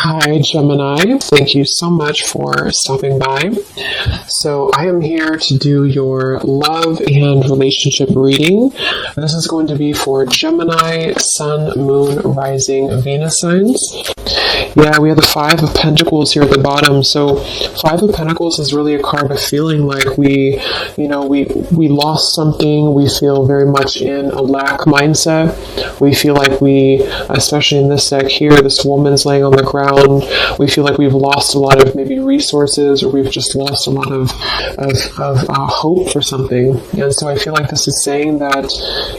Hi, Gemini. Thank you so much for stopping by. So I am here to do your love and relationship reading. This is going to be for Gemini, Sun, Moon, Rising, Venus signs. Yeah, we have the Five of Pentacles here at the bottom. So Five of Pentacles is really a card of feeling like we lost something. We feel very much in a lack mindset. We feel like we, especially in this deck here, this woman's laying on the ground. We feel like we've lost a lot of maybe resources, or we've just lost a lot of hope for something. And so I feel like this is saying that,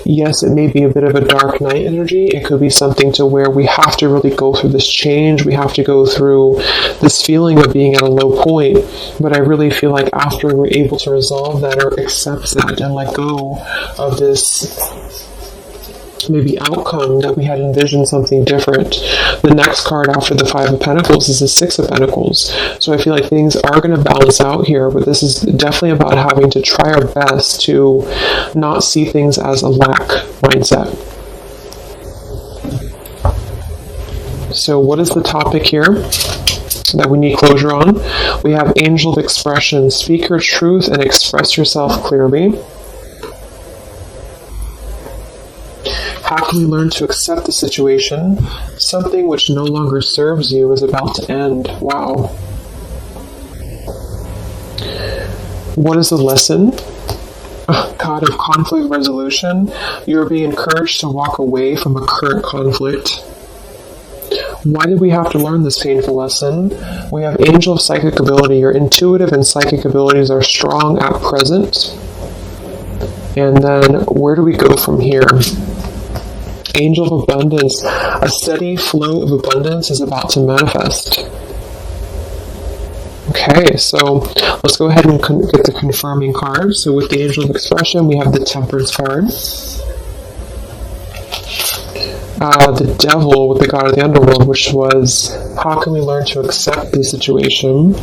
yes, it may be a bit of a dark night energy. It could be something to where we have to really go through this change. We have to go through this feeling of being at a low point. But I really feel like after we're able to resolve that or accept that and let go of this maybe outcome that we had envisioned something different. The next card after the Five of Pentacles is the Six of Pentacles. So I feel like things are going to balance out here, but this is definitely about having to try our best to not see things as a lack mindset. So what is the topic here that we need closure on? We have Angel of Expression. Speak your truth and express yourself clearly. How can we learn to accept the situation? Something which no longer serves you is about to end. Wow. What is the lesson? God of conflict resolution. You are being encouraged to walk away from a current conflict. Why did we have to learn this painful lesson? We have Angel of Psychic Ability. Your intuitive and psychic abilities are strong at present. And then where do we go from here? Angel of Abundance. A steady flow of abundance is about to manifest. Okay, so let's go ahead and get the confirming card. So with the Angel of Expression, we have the Temperance card. The Devil with the God of the Underworld, which was, how can we learn to accept the situation?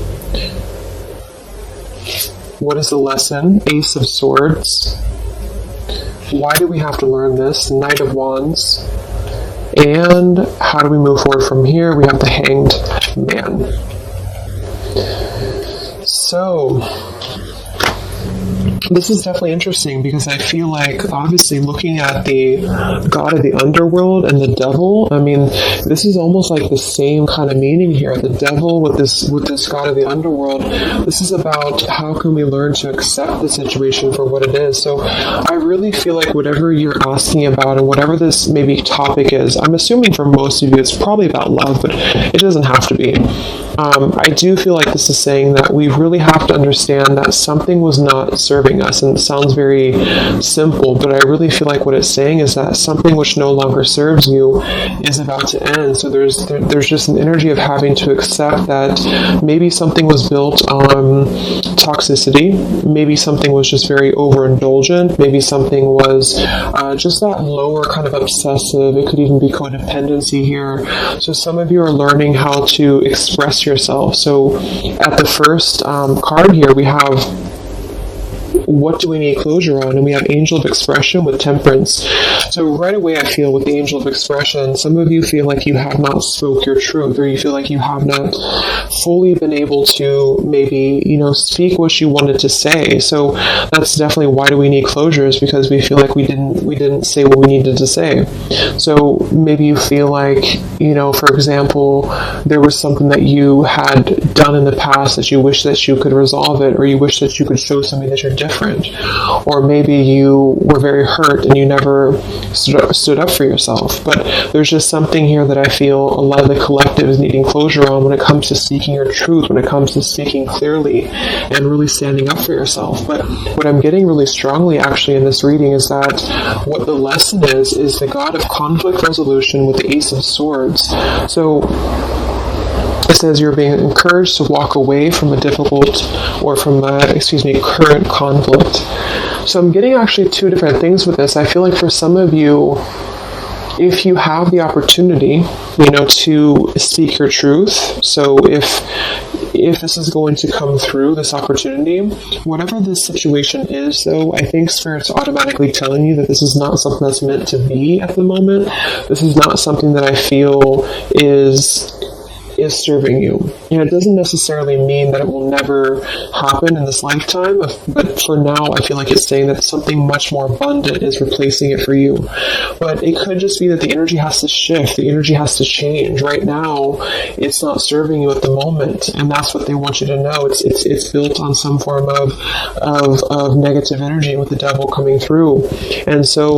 What is the lesson? Ace of Swords. Why do we have to learn this? Knight of Wands. And how do we move forward from here? We have the Hanged Man. So this is definitely interesting because I feel like, obviously, looking at the God of the Underworld and the Devil, I mean, this is almost like the same kind of meaning here. The Devil with this God of the Underworld, this is about how can we learn to accept the situation for what it is. So I really feel like whatever you're asking about and whatever this maybe topic is, I'm assuming for most of you it's probably about love, but it doesn't have to be. I do feel like this is saying that we really have to understand that something was not serving us, and it sounds very simple, but I really feel like what it's saying is that something which no longer serves you is about to end. So there's just an energy of having to accept that maybe something was built on toxicity, maybe something was just very overindulgent, maybe something was just that lower kind of obsessive. It could even be codependency here. So some of you are learning how to express yourself. So at the first card here, we have what do we need closure on? And we have Angel of Expression with Temperance. So right away I feel with the Angel of Expression, some of you feel like you have not spoke your truth, or you feel like you have not fully been able to maybe, speak what you wanted to say. So that's definitely why do we need closures, because we feel like we didn't say what we needed to say. So maybe you feel like, for example, there was something that you had done in the past that you wish that you could resolve it, or you wish that you could show something that you're different. Or maybe you were very hurt and you never stood up for yourself. But there's just something here that I feel a lot of the collective is needing closure on when it comes to speaking your truth, when it comes to speaking clearly and really standing up for yourself. But what I'm getting really strongly actually in this reading is that what the lesson is the God of conflict resolution with the Ace of Swords. So it says you're being encouraged to walk away from a difficult or from current conflict. So I'm getting actually two different things with this. I feel like for some of you, if you have the opportunity, to speak your truth, so if this is going to come through, this opportunity, whatever this situation is, though, I think Spirit's automatically telling you that this is not something that's meant to be at the moment. This is not something that I feel is is serving you. And it doesn't necessarily mean that it will never happen in this lifetime, but for now, I feel like it's saying that something much more abundant is replacing it for you. But it could just be that the energy has to shift, the energy has to change. Right now, it's not serving you at the moment, and that's what they want you to know. It's built on some form of negative energy with the devil coming through. And so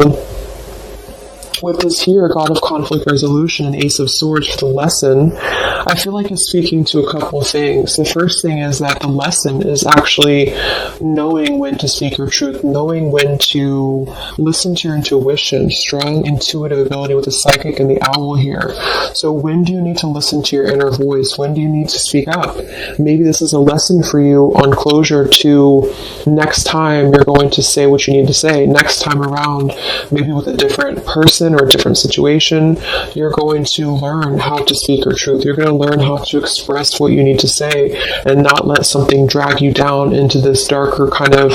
with this here, God of Conflict Resolution and Ace of Swords for the lesson, I feel like it's speaking to a couple of things. The first thing is that the lesson is actually knowing when to speak your truth, knowing when to listen to your intuition, strong intuitive ability with the psychic and the owl here. So when do you need to listen to your inner voice? When do you need to speak up? Maybe this is a lesson for you on closure to next time you're going to say what you need to say. Next time around, maybe with a different person or a different situation, you're going to learn how to speak your truth. You're going to learn how to express what you need to say and not let something drag you down into this darker kind of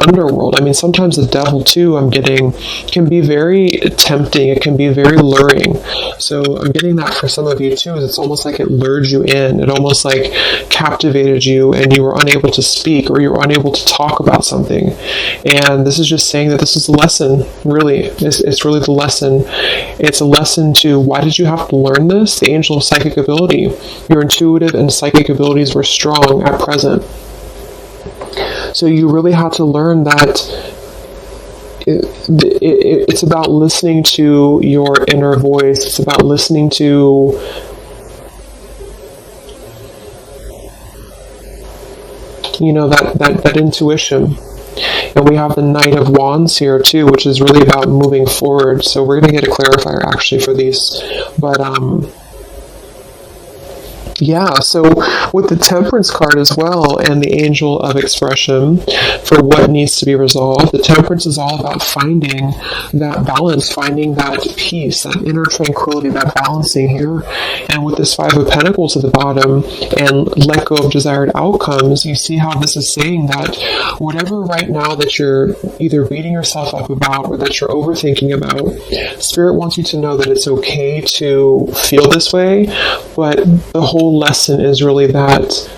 underworld. I mean, sometimes the devil too, I'm getting, can be very tempting. It can be very luring. So I'm getting that for some of you too. It's almost like it lured you in. It almost like captivated you and you were unable to speak or you were unable to talk about something. And this is just saying that this is a lesson, really. It's really the lesson. It's a lesson to why did you have to learn this? The angel of psychic ability. Your intuitive and psychic abilities were strong at present. So you really had to learn that it's about listening to your inner voice. It's about listening to that intuition. And we have the Knight of Wands here too, which is really about moving forward. So we're going to get a clarifier actually for these. But yeah, so with the Temperance card as well and the Angel of Expression for what needs to be resolved, the Temperance is all about finding that balance, finding that peace, that inner tranquility, that balancing here. And with this Five of Pentacles at the bottom and let go of desired outcomes, you see how this is saying that whatever right now that you're either beating yourself up about or that you're overthinking about, Spirit wants you to know that it's okay to feel this way, but the whole lesson is really that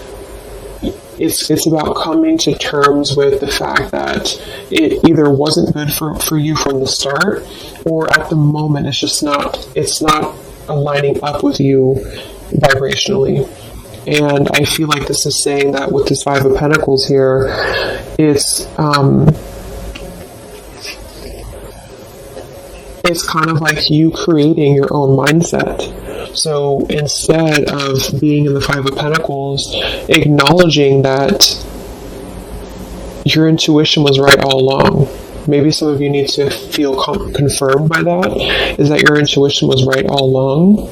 it's about coming to terms with the fact that it either wasn't good for you from the start, or at the moment it's not aligning up with you vibrationally. And I feel like this is saying that with this Five of Pentacles here, it's kind of like you creating your own mindset. So instead of being in the Five of Pentacles, acknowledging that your intuition was right all along. Maybe some of you need to feel confirmed by that, is that your intuition was right all along.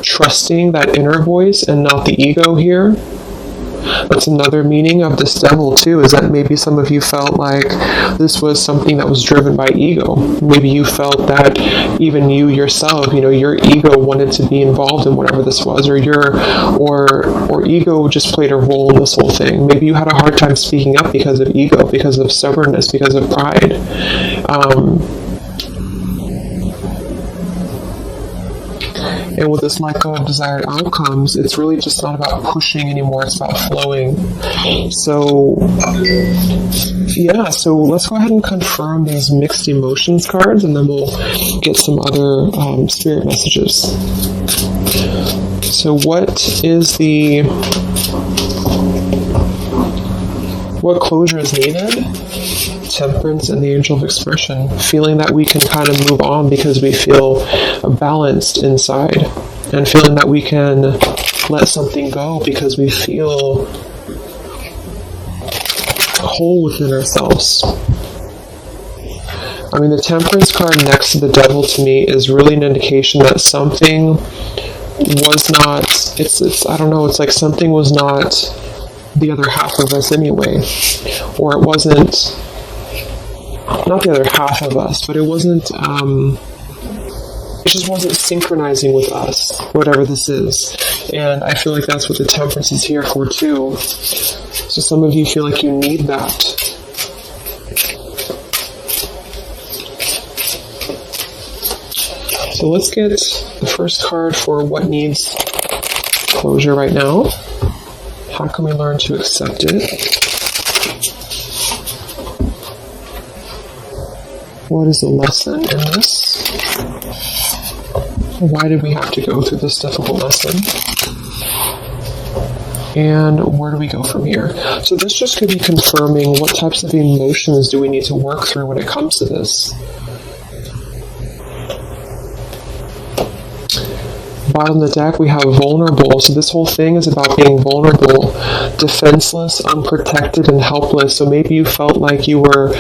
Trusting that inner voice and not the ego here. That's another meaning of this devil too, is that maybe some of you felt like this was something that was driven by ego. Maybe you felt that even you yourself, your ego wanted to be involved in whatever this was, or ego just played a role in this whole thing. Maybe you had a hard time speaking up because of ego, because of stubbornness, because of pride. And with this let go of desired outcomes, it's really just not about pushing anymore, it's about flowing. So, yeah, so let's go ahead and confirm these mixed emotions cards, and then we'll get some other spirit messages. So what closure is needed? Temperance and the Angel of Expression, feeling that we can kind of move on because we feel balanced inside, and feeling that we can let something go because we feel whole within ourselves. I mean, the Temperance card next to the Devil to me is really an indication that something was not, I don't know, it's like something was not the other half of us anyway, or it wasn't, not the other half of us, but it wasn't, it just wasn't synchronizing with us, whatever this is. And I feel like that's what the Temperance is here for too. So some of you feel like you need that. So let's get the first card for what needs closure right now? How can we learn to accept it? What is the lesson in this? Why did we have to go through this difficult lesson? And where do we go from here? So this just could be confirming what types of emotions do we need to work through when it comes to this. Bottom of the deck, we have vulnerable. So this whole thing is about being vulnerable, defenseless, unprotected, and helpless. So maybe you felt like you were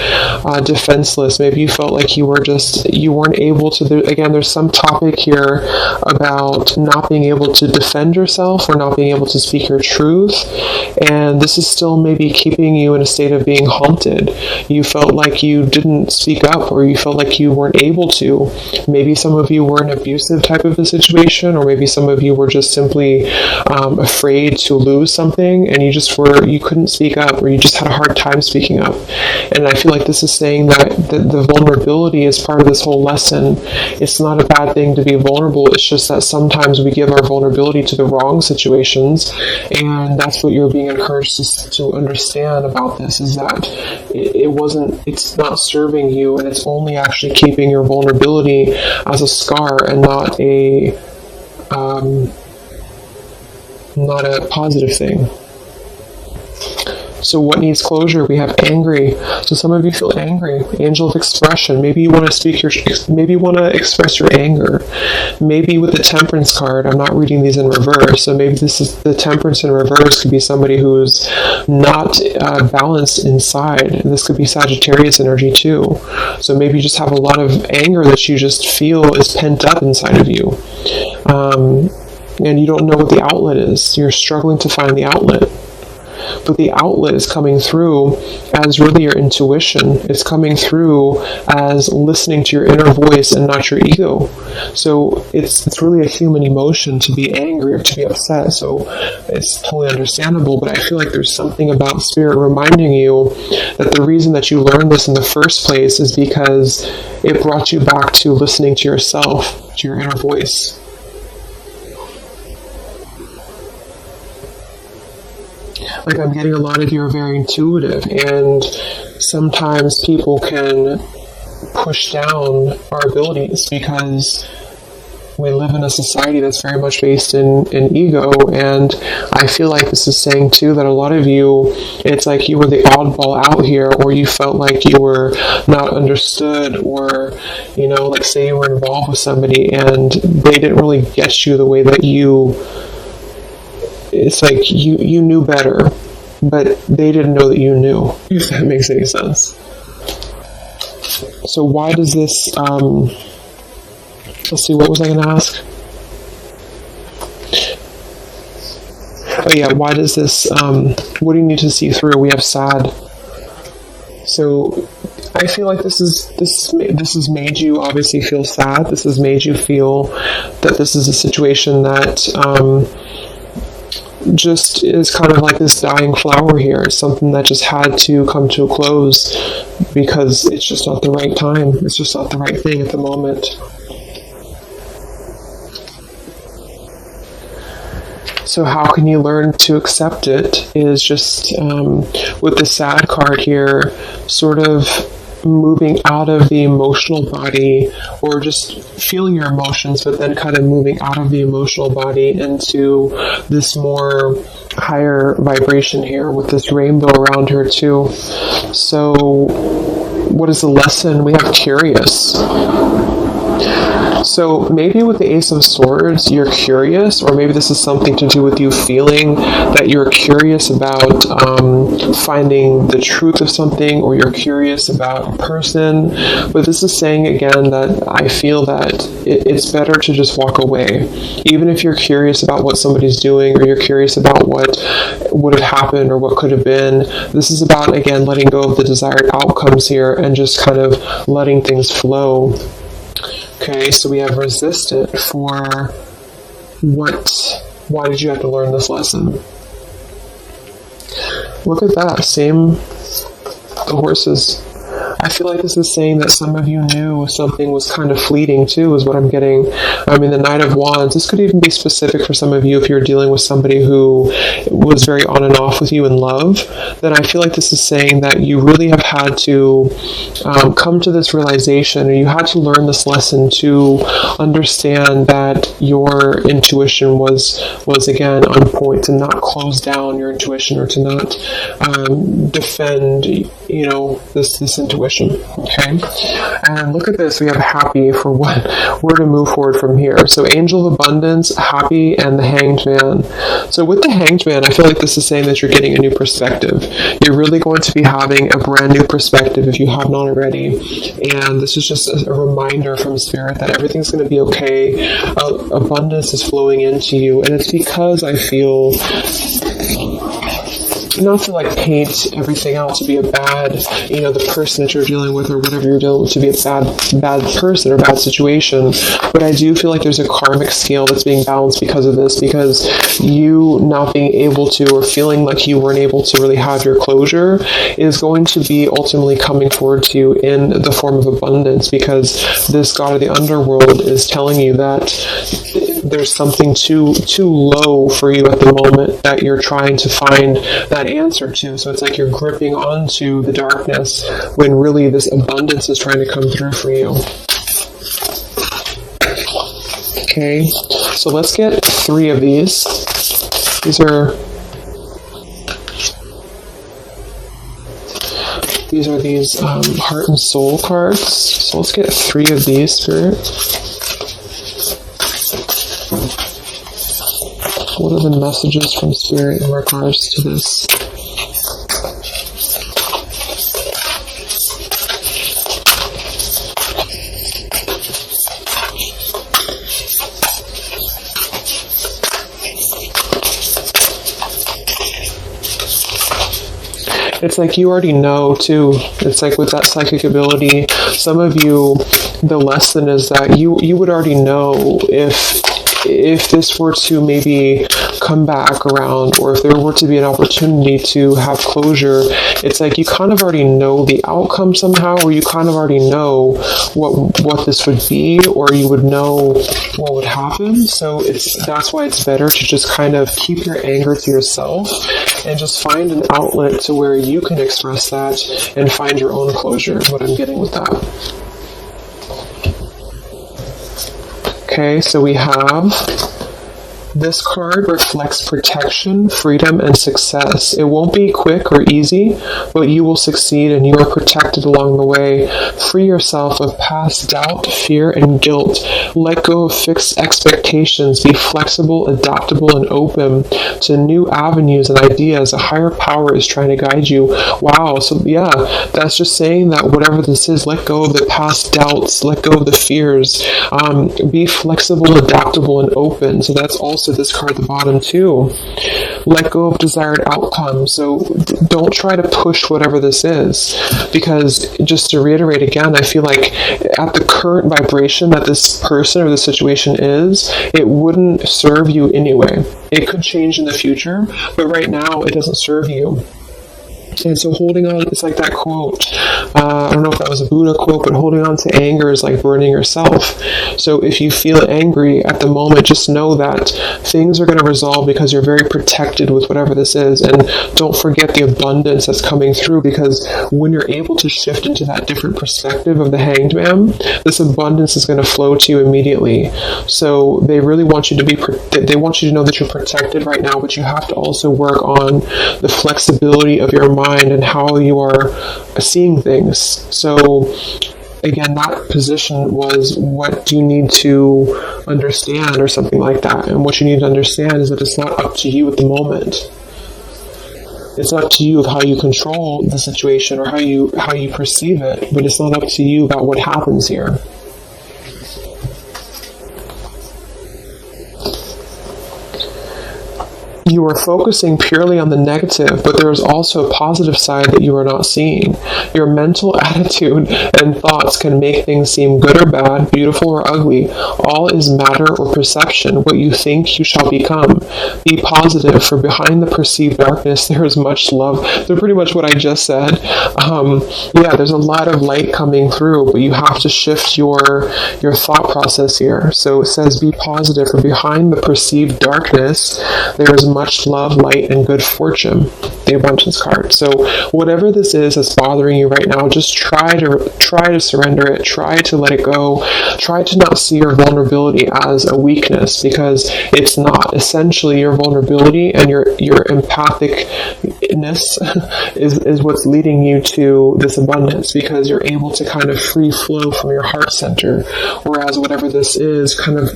defenseless. Maybe you felt like you weren't able to. Again, there's some topic here about not being able to defend yourself or not being able to speak your truth. And this is still maybe keeping you in a state of being haunted. You felt like you didn't speak up, or you felt like you weren't able to. Maybe some of you were in an abusive type of a situation, or maybe some of you were just simply afraid to lose something, and you couldn't speak up, or you just had a hard time speaking up. And I feel like this is saying that the vulnerability is part of this whole lesson. It's not a bad thing to be vulnerable. It's just that sometimes we give our vulnerability to the wrong situations, and that's what you're being encouraged to understand about this, is that it's not serving you, and it's only actually keeping your vulnerability as a scar and not a positive thing. So what needs closure? We have angry. So some of you feel angry. Angel of expression. Maybe you want to express your anger. Maybe with the Temperance card, I'm not reading these in reverse. So maybe this is the Temperance in reverse. Could be somebody who's not balanced inside. This could be Sagittarius energy too. So maybe you just have a lot of anger that you just feel is pent up inside of you. And you don't know what the outlet is. You're struggling to find the outlet. But the outlet is coming through as really your intuition. It's coming through as listening to your inner voice and not your ego. So it's really a human emotion to be angry or to be upset. So it's totally understandable. But I feel like there's something about Spirit reminding you that the reason that you learned this in the first place is because it brought you back to listening to yourself, to your inner voice. Like, I'm getting a lot of you are very intuitive, and sometimes people can push down our abilities because we live in a society that's very much based in ego. And I feel like this is saying too that a lot of you, it's like you were the oddball out here, or you felt like you were not understood, or like say you were involved with somebody and they didn't really get you the way that it's like you knew better, but they didn't know that you knew, if that makes any sense. So why does this, let's see, what was I going to ask? Oh yeah, why does this, what do you need to see through? We have sad. So I feel like this has made you obviously feel sad. This has made you feel that this is a situation that, just is kind of like this dying flower here. It's something that just had to come to a close because it's just not the right time. It's just not the right thing at the moment. So how can you learn to accept it is just, with the sad card here, sort of moving out of the emotional body, or just feeling your emotions, but then kind of moving out of the emotional body into this more higher vibration here with this rainbow around her too. So what is the lesson? We have curious. So maybe with the Ace of Swords, you're curious, or maybe this is something to do with you feeling that you're curious about finding the truth of something, or you're curious about a person. But this is saying again that I feel that it's better to just walk away. Even if you're curious about what somebody's doing, or you're curious about what would have happened or what could have been, this is about, again, letting go of the desired outcomes here and just kind of letting things flow. Okay, so we have resistant for why did you have to learn this lesson? Look at that, same, the horses. I feel like this is saying that some of you knew something was kind of fleeting too, is what I'm getting. I mean, the Knight of Wands, this could even be specific for some of you if you're dealing with somebody who was very on and off with you in love. Then I feel like this is saying that you really have had to come to this realization, or you had to learn this lesson to understand that your intuition was again on point, to not close down your intuition, or to not defend, you know, this intuition. Okay, and look at this. We have happy for what we're to move forward from here. So Angel of Abundance, happy, and the Hanged Man. So with the Hanged Man, I feel like this is saying that you're getting a new perspective. You're really going to be having a brand new perspective if you have not already. And this is just a reminder from Spirit that everything's going to be okay. Abundance is flowing into you, and it's because I feel, not to like paint everything else to be a bad, you know, the person that you're dealing with or whatever you're dealing with to be a bad person or bad situation, but I do feel like there's a karmic scale that's being balanced because of this, because you not being able to, or feeling like you weren't able to really have your closure, is going to be ultimately coming forward to you in the form of abundance, because this God of the underworld is telling you that there's something too low for you at the moment that you're trying to find that answer to. So it's like you're gripping onto the darkness when really this abundance is trying to come through for you. Okay, so let's get 3 of these. These are heart and soul cards. So let's get 3 of these, Spirit. What are the messages from Spirit in regards to this? It's like you already know too. It's like with that psychic ability, some of you, the lesson is that you would already know if this were to maybe come back around, or if there were to be an opportunity to have closure. It's like you kind of already know the outcome somehow, or you kind of already know what this would be, or you would know what would happen. So that's why it's better to just kind of keep your anger to yourself and just find an outlet to where you can express that and find your own closure, is what I'm getting with that. Okay, so we have this card reflects protection, freedom, and success. It won't be quick or easy, but you will succeed and you are protected along the way. Free yourself of past doubt, fear, and guilt. Let go of fixed expectations. Be flexible, adaptable, and open to new avenues and ideas. A higher power is trying to guide you. Wow, so yeah, that's just saying that whatever this is, let go of the past doubts, let go of the fears. Be flexible, adaptable, and open. So that's also this card at the bottom too. Let go of desired outcomes. So don't try to push whatever this is, because just to reiterate again, I feel like at the current vibration that this person or this situation is, it wouldn't serve you anyway. It could change in the future, but right now it doesn't serve you. And so holding on, it's like that quote, I don't know if that was a Buddha quote, but holding on to anger is like burning yourself. So if you feel angry at the moment, just know that things are going to resolve because you're very protected with whatever this is. And don't forget the abundance that's coming through, because when you're able to shift into that different perspective of the Hanged Man, this abundance is going to flow to you immediately. So they really want you to they want you to know that you're protected right now, but you have to also work on the flexibility of your mind and how you are seeing things. So again, that position was, what do you need to understand, or something like that. And what you need to understand is that it's not up to you at the moment. It's up to you of how you control the situation, or how you perceive it, but it's not up to you about what happens here. You are focusing purely on the negative, but there is also a positive side that you are not seeing. Your mental attitude and thoughts can make things seem good or bad, beautiful or ugly. All is matter or perception. What you think, you shall become. Be positive, for behind the perceived darkness, there is much love. So pretty much what I just said. Yeah, there's a lot of light coming through, but you have to shift your thought process here. So it says, be positive, for behind the perceived darkness, there is much love, light, and good fortune. The abundance card. So whatever this is that's bothering you right now, just try to surrender it. Try to let it go. Try to not see your vulnerability as a weakness, because it's not. Essentially, your vulnerability and your empathicness is what's leading you to this abundance, because you're able to kind of free flow from your heart center, whereas whatever this is kind of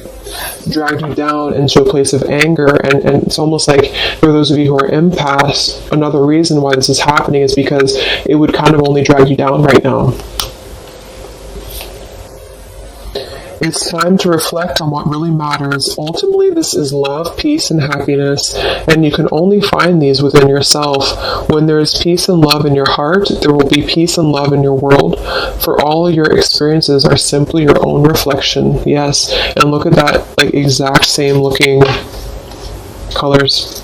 dragged you down into a place of anger. And it's almost like, for those of you who are empaths, another reason why this is happening is because it would kind of only drag you down right now. It's time to reflect on what really matters. Ultimately, this is love, peace, and happiness, and you can only find these within yourself. When there is peace and love in your heart, there will be peace and love in your world. For all your experiences are simply your own reflection. Yes, and look at that, like, exact same looking colors.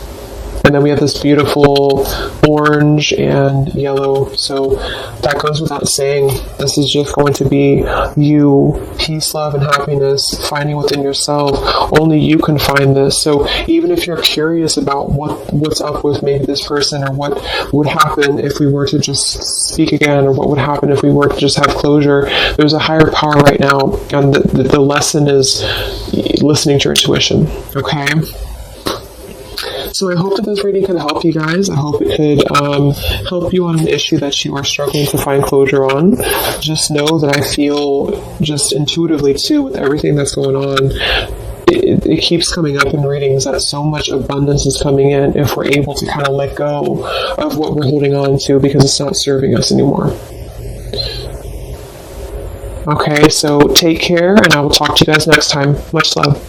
And then we have this beautiful orange and yellow. So that goes without saying. This is just going to be you, peace, love, and happiness, finding within yourself. Only you can find this. So even if you're curious about what's up with maybe this person, or what would happen if we were to just speak again, or what would happen if we were to just have closure, there's a higher power right now. And the lesson is listening to your intuition. Okay? So I hope that this reading could help you guys. I hope it could help you on an issue that you are struggling to find closure on. Just know that I feel just intuitively too, with everything that's going on, it keeps coming up in readings that so much abundance is coming in if we're able to kind of let go of what we're holding on to, because it's not serving us anymore. Okay, so take care, and I will talk to you guys next time. Much love.